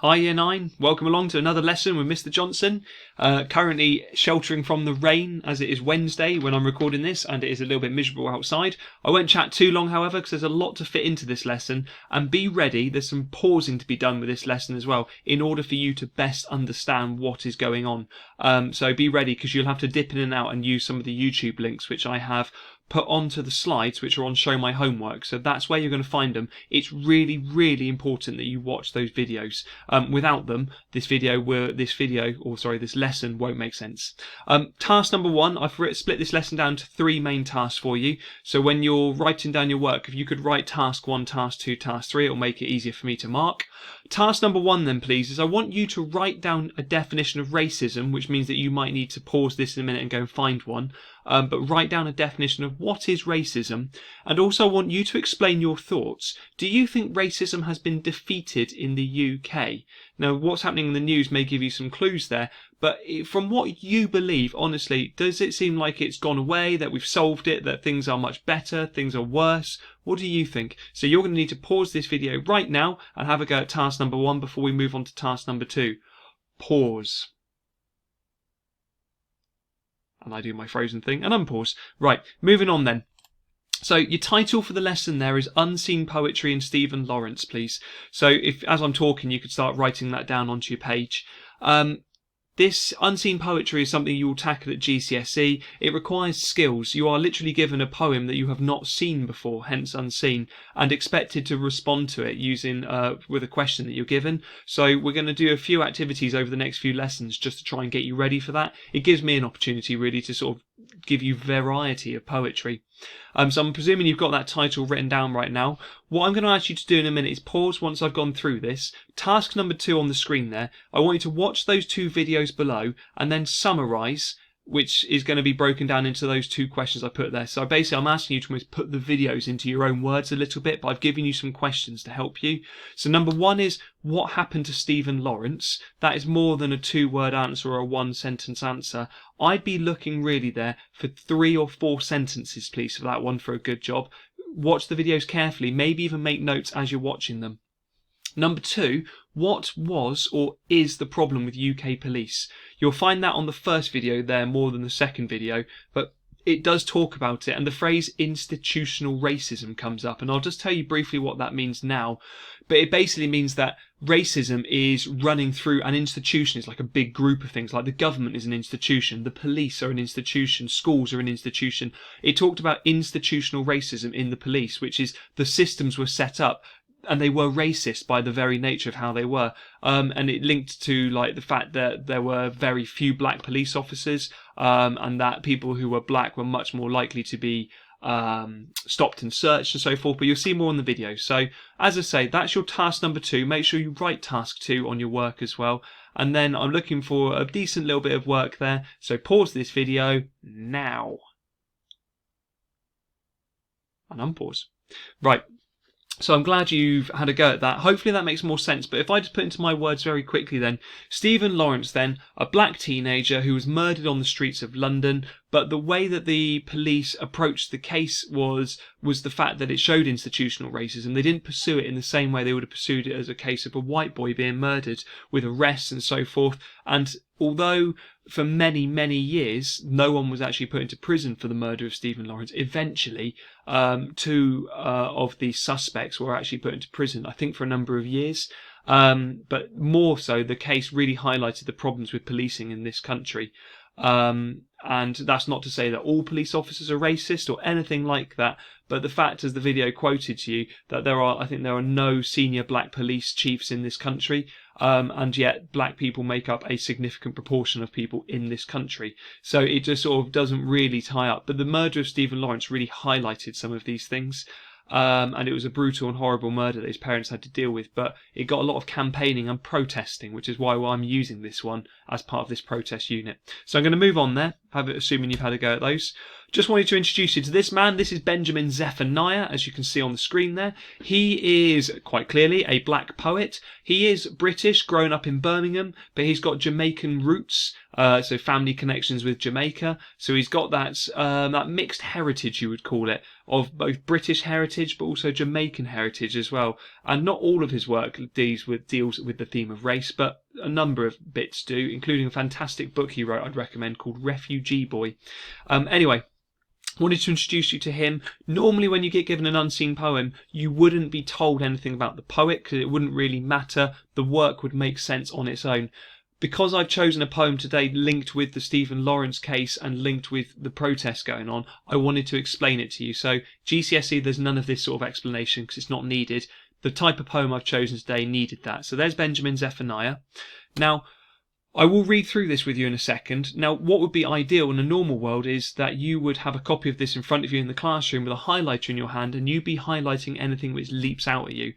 Hi Year 9, welcome along to another lesson with Mr. Johnson. Currently sheltering from the rain as it is Wednesday when I'm recording this and it is a little bit miserable outside. I won't chat too long however because there's a lot to fit into this lesson, and be ready, there's some pausing to be done with this lesson as well in order for you to best understand what is going on. So be ready because you'll have to dip in and out and use some of the YouTube links which I have put onto the slides which are on Show My Homework, so that's where you're going to find them. It's really important that you watch those videos. Without them, this lesson won't make sense. Task number 1, I've split this lesson down to 3 main tasks for you. So when you're writing down your work, if you could write task 1, task 2, task 3, it'll make it easier for me to mark. Task number 1 then, please, is I want you to write down a definition of racism, which means that you might need to pause this in a minute and go and find one. But write down a definition of what is racism, and also I want you to explain your thoughts. Do you think racism has been defeated in the UK? Now, what's happening in the news may give you some clues there, but from what you believe, honestly, does it seem like it's gone away, that we've solved it, that things are much better, things are worse? What do you think? So you're going to need to pause this video right now and have a go at task number 1 before we move on to task number 2. Pause. And I do my frozen thing and unpause. Right, moving on then. So your title for the lesson there is Unseen Poetry in Stephen Lawrence, please. So if, as I'm talking, you could start writing that down onto your page. This unseen poetry is something you will tackle at GCSE. It requires skills. You are literally given a poem that you have not seen before, hence unseen, and expected to respond to it using with a question that you're given. So we're going to do a few activities over the next few lessons just to try and get you ready for that. It gives me an opportunity really to sort of give you variety of poetry. So I'm presuming you've got that title written down right now. What I'm going to ask you to do in a minute is pause once I've gone through this. Task number 2 on the screen there. I want you to watch those 2 videos below and then summarise, which is going to be broken down into those 2 questions I put there. So basically I'm asking you to almost put the videos into your own words a little bit, but I've given you some questions to help you. So number 1 is, what happened to Stephen Lawrence? That is more than a 2-word answer or a 1-sentence answer. I'd be looking really there for 3 or 4 sentences, please, for that one, for a good job. Watch the videos carefully, maybe even make notes as you're watching them. Number 2, what was or is the problem with UK police? You'll find that on the first video there more than the second video, but it does talk about it, and the phrase institutional racism comes up, and I'll just tell you briefly what that means now. But it basically means that racism is running through an institution. It's like a big group of things, like the government is an institution, the police are an institution, schools are an institution. It talked about institutional racism in the police, which is the systems were set up and they were racist by the very nature of how they were, and it linked to like the fact that there were very few black police officers, and that people who were black were much more likely to be stopped and searched and so forth. But you'll see more in the video. So as I say, that's your task number 2. Make sure you write task 2 on your work as well, and then I'm looking for a decent little bit of work there, so pause this video now and unpause. Right, so I'm glad you've had a go at that. Hopefully that makes more sense. But if I just put into my words very quickly then, Stephen Lawrence then, a black teenager who was murdered on the streets of London, but the way that the police approached the case was the fact that it showed institutional racism. They didn't pursue it in the same way they would have pursued it as a case of a white boy being murdered, with arrests and so forth. And although for many years no one was actually put into prison for the murder of Stephen Lawrence, eventually 2 of the suspects were actually put into prison, I think for a number of years. But more so, the case really highlighted the problems with policing in this country. And that's not to say that all police officers are racist or anything like that, but the fact, as the video quoted to you, that I think there are no senior black police chiefs in this country, and yet black people make up a significant proportion of people in this country. So it just sort of doesn't really tie up. But the murder of Stephen Lawrence really highlighted some of these things. And it was a brutal and horrible murder that his parents had to deal with, but it got a lot of campaigning and protesting, which is why I'm using this one as part of this protest unit. So I'm going to move on there. assuming you've had a go at those. Just wanted to introduce you to this man. This is Benjamin Zephaniah, as you can see on the screen there. He is quite clearly a black poet. He is British, grown up in Birmingham, but he's got Jamaican roots, so family connections with Jamaica. So he's got that mixed heritage, you would call it, of both British heritage but also Jamaican heritage as well. And not all of his work deals with the theme of race, but a number of bits do, including a fantastic book he wrote I'd recommend called Refugee Boy. Anyway, wanted to introduce you to him. Normally when you get given an unseen poem, you wouldn't be told anything about the poet because it wouldn't really matter. The work would make sense on its own. Because I've chosen a poem today linked with the Stephen Lawrence case and linked with the protests going on, I wanted to explain it to you. So GCSE, there's none of this sort of explanation because it's not needed. The type of poem I've chosen today needed that. So there's Benjamin Zephaniah. Now, I will read through this with you in a second. Now, what would be ideal in a normal world is that you would have a copy of this in front of you in the classroom with a highlighter in your hand and you'd be highlighting anything which leaps out at you,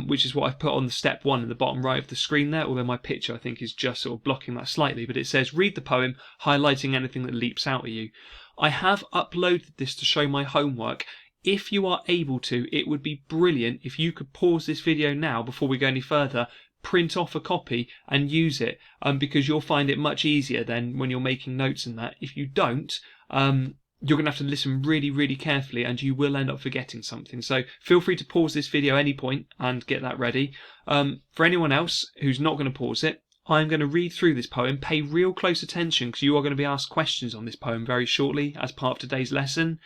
which is what I've put on the step 1 in the bottom right of the screen there, although my picture I think is just sort of blocking that slightly, but it says read the poem, highlighting anything that leaps out at you. I have uploaded this to show my homework. If you are able to, it would be brilliant if you could pause this video now before we go any further, print off a copy and use it, because you'll find it much easier than when you're making notes and that. If you don't, you're going to have to listen really, really carefully and you will end up forgetting something. So feel free to pause this video at any point and get that ready. For anyone else who's not going to pause it, I'm going to read through this poem. Pay real close attention because you are going to be asked questions on this poem very shortly as part of today's lesson.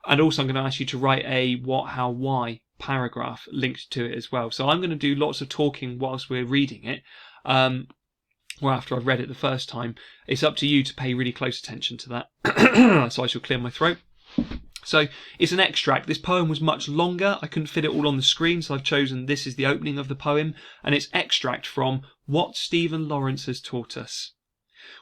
And also I'm going to ask you to write a what, how, why paragraph linked to it as well. So I'm going to do lots of talking whilst we're reading it, or after I've read it the first time. It's up to you to pay really close attention to that. So I shall clear my throat. So it's an extract. This poem was much longer. I couldn't fit it all on the screen, so I've chosen this is the opening of the poem, and it's extract from What Stephen Lawrence Has Taught Us.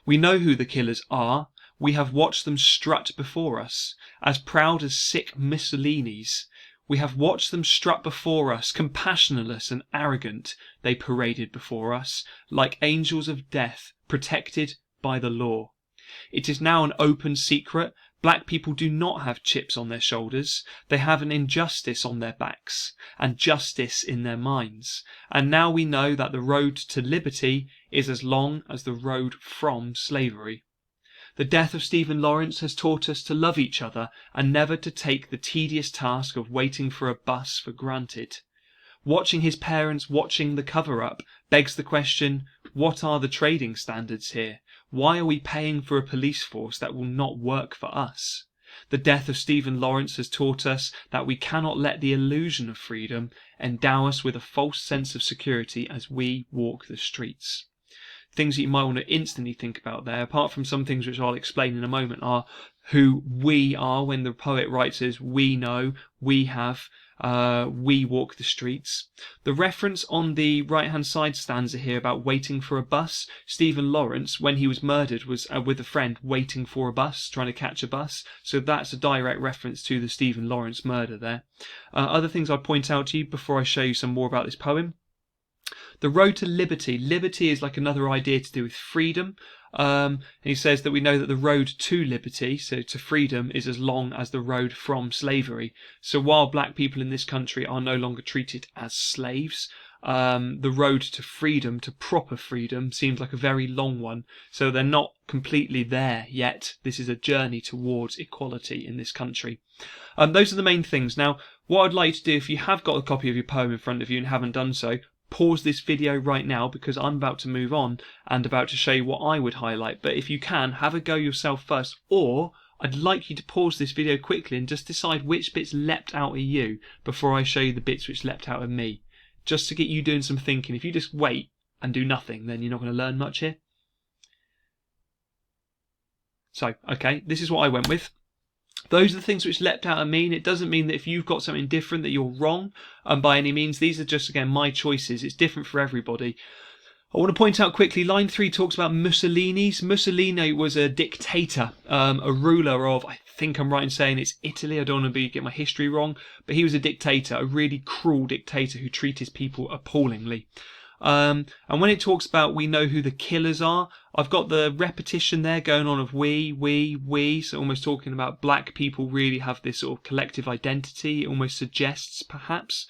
We know who the killers are. We have watched them strut before us, as proud as sick Mussolini's. We have watched them strut before us, compassionless and arrogant. They paraded before us, like angels of death, protected by the law. It is now an open secret. Black people do not have chips on their shoulders. They have an injustice on their backs and justice in their minds. And now we know that the road to liberty is as long as the road from slavery. The death of Stephen Lawrence has taught us to love each other and never to take the tedious task of waiting for a bus for granted. Watching his parents watching the cover-up begs the question, what are the trading standards here? Why are we paying for a police force that will not work for us? The death of Stephen Lawrence has taught us that we cannot let the illusion of freedom endow us with a false sense of security as we walk the streets. Things that you might want to instantly think about there, apart from some things which I'll explain in a moment, are who we are when the poet writes as we know, we have, we walk the streets. The reference on the right-hand side stanza here about waiting for a bus, Stephen Lawrence, when he was murdered, was with a friend waiting for a bus, trying to catch a bus. So that's a direct reference to the Stephen Lawrence murder there. Other things I'd point out to you before I show you some more about this poem. The road to liberty. Liberty is like another idea to do with freedom. And he says that we know that the road to liberty, so to freedom, is as long as the road from slavery. So while black people in this country are no longer treated as slaves, the road to freedom, to proper freedom, seems like a very long one. So they're not completely there yet. This is a journey towards equality in this country. Those are the main things. Now, what I'd like you to do, if you have got a copy of your poem in front of you and haven't done so, pause this video right now because I'm about to move on and about to show you what I would highlight. But if you can, have a go yourself first, or I'd like you to pause this video quickly and just decide which bits leapt out at you before I show you the bits which leapt out at me, just to get you doing some thinking. If you just wait and do nothing, then you're not going to learn much here. So, okay, this is what I went with. Those are the things which leapt out at me, and it doesn't mean that if you've got something different that you're wrong by any means. These are just, again, my choices. It's different for everybody. I want to point out quickly, line 3 talks about Mussolini's. Mussolini was a dictator, a ruler of, I think I'm right in saying it's Italy. I don't want to get my history wrong, but he was a dictator, a really cruel dictator who treated people appallingly. And when it talks about we know who the killers are, I've got the repetition there going on of we, so almost talking about black people really have this sort of collective identity. It almost suggests, perhaps.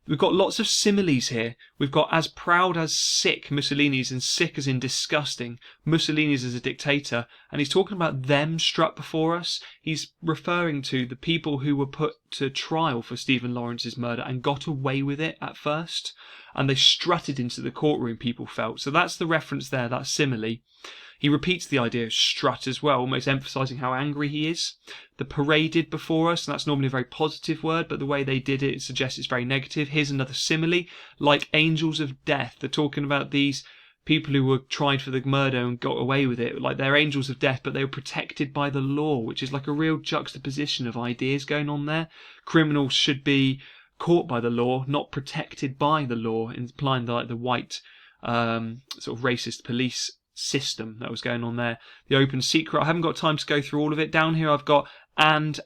We've got lots of similes here. We've got as proud as sick, Mussolini's, and sick as in disgusting. Mussolini's as a dictator, and he's talking about them struck before us. He's referring to the people who were put to trial for Stephen Lawrence's murder and got away with it at first, and they strutted into the courtroom, people felt. So that's the reference there, that simile. He repeats the idea of strut as well, almost emphasising how angry he is. The paraded before us, and that's normally a very positive word, but the way they did it suggests it's very negative. Here's another simile, like angels of death. They're talking about these people who were tried for the murder and got away with it, like they're angels of death, but they were protected by the law, which is like a real juxtaposition of ideas going on there. Criminals should be caught by the law, not protected by the law, implying the white sort of racist police system that was going on there. The open secret, I haven't got time to go through all of it. Down here I've got and,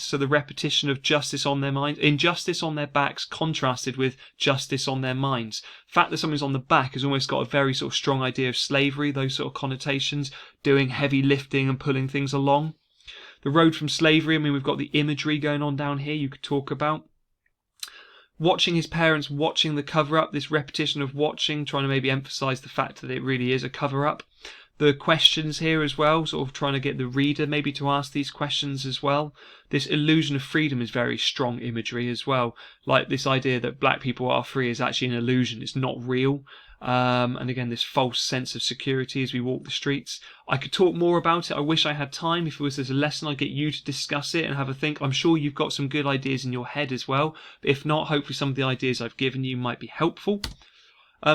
so the repetition of justice on their minds, injustice on their backs contrasted with justice on their minds. The fact that something's on the back has almost got a very sort of strong idea of slavery, those sort of connotations, doing heavy lifting and pulling things along. The road from slavery, I mean, we've got the imagery going on down here you could talk about. Watching his parents, watching the cover-up, this repetition of watching, trying to maybe emphasise the fact that it really is a cover-up. The questions here as well, sort of trying to get the reader maybe to ask these questions as well. This illusion of freedom is very strong imagery as well. Like this idea that black people are free is actually an illusion, it's not real. And again, this false sense of security as we walk the streets. I could talk more about it. I wish I had time. If it was as a lesson, I'd get you to discuss it and have a think. I'm sure you've got some good ideas in your head as well. But if not, hopefully some of the ideas I've given you might be helpful.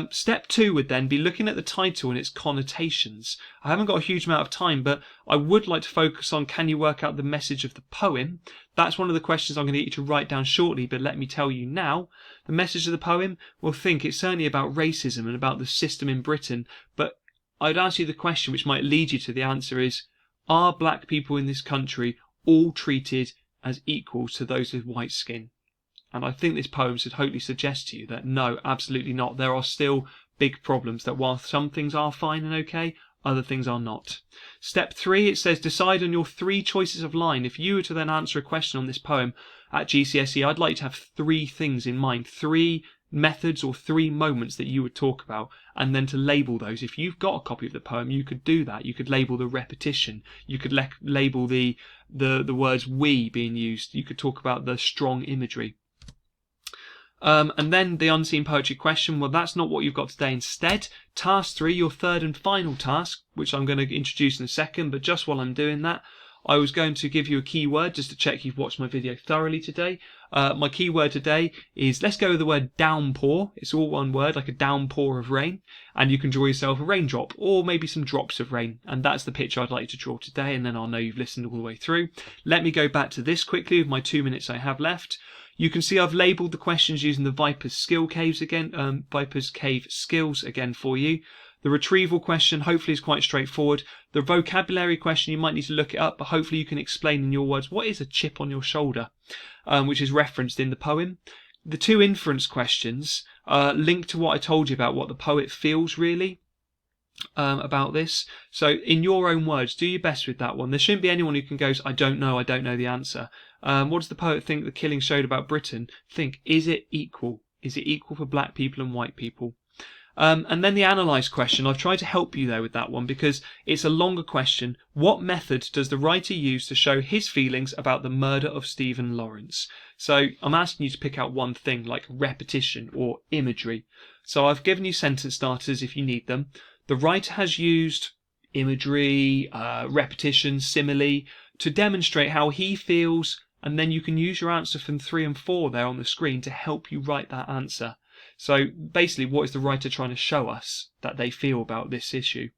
Step 2 would then be looking at the title and its connotations. I haven't got a huge amount of time, but I would like to focus on, can you work out the message of the poem? That's one of the questions I'm going to get you to write down shortly, but let me tell you now. The message of the poem, well, think it's certainly about racism and about the system in Britain, but I'd ask you the question which might lead you to the answer is, are black people in this country all treated as equals to those with white skin? And I think this poem should hopefully suggest to you that no, absolutely not. There are still big problems, that while some things are fine and okay, other things are not. Step 3, it says decide on your 3 choices of line. If you were to then answer a question on this poem at GCSE, I'd like to have 3 things in mind, 3 methods or 3 moments that you would talk about, and then to label those. If you've got a copy of the poem, you could do that. You could label the repetition. You could label the words we being used. You could talk about the strong imagery. And then the unseen poetry question, well, that's not what you've got today. Instead, task 3, your third and final task, which I'm going to introduce in a second, but just while I'm doing that, I was going to give you a keyword just to check you've watched my video thoroughly today. My keyword today is, let's go with the word downpour. It's all one word, like a downpour of rain. And you can draw yourself a raindrop or maybe some drops of rain. And that's the picture I'd like you to draw today, and then I'll know you've listened all the way through. Let me go back to this quickly with my 2 minutes I have left. You can see I've labelled the questions using the Viper's Skill Caves again, Viper's Cave Skills again for you. The retrieval question hopefully is quite straightforward. The vocabulary question, you might need to look it up, but hopefully you can explain in your words what is a chip on your shoulder, which is referenced in the poem. The 2 inference questions link to what I told you about what the poet feels really about this. So in your own words, do your best with that one. There shouldn't be anyone who can go, I don't know the answer. What does the poet think the killing showed about Britain? Think, is it equal? Is it equal for black people and white people? And then the analyse question, I've tried to help you there with that one because it's a longer question. What method does the writer use to show his feelings about the murder of Stephen Lawrence? So I'm asking you to pick out one thing like repetition or imagery. So I've given you sentence starters if you need them. The writer has used imagery, repetition, simile to demonstrate how he feels, and then you can use your answer from 3 and 4 there on the screen to help you write that answer. So basically, what is the writer trying to show us that they feel about this issue?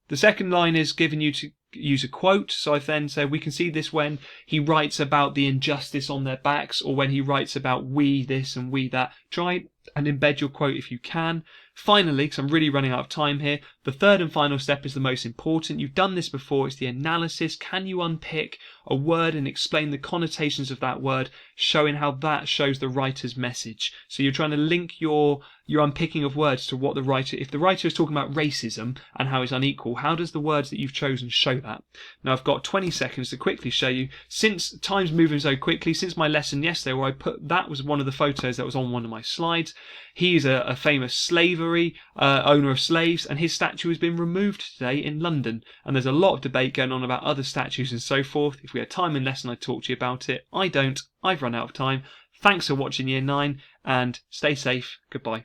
The second line is giving you to use a quote. So I then say we can see this when he writes about the injustice on their backs, or when he writes about we this and we that. Try and embed your quote if you can. Finally, because I'm really running out of time here, the third and final step is the most important. You've done this before. It's the analysis. Can you unpick a word and explain the connotations of that word, showing how that shows the writer's message? So you're trying to link your unpicking of words to what the writer, if the writer is talking about racism and how it's unequal, how does the words that you've chosen show that? Now I've got 20 seconds to quickly show you, since time's moving so quickly, since my lesson yesterday where I put, that was one of the photos that was on one of my slides. He's a famous slavery owner of slaves, and his statue has been removed today in London, and there's a lot of debate going on about other statues and so forth. If we had time in lesson I'd talk to you about it. I don't. I've run out of time. Thanks for watching Year 9 and stay safe. Goodbye.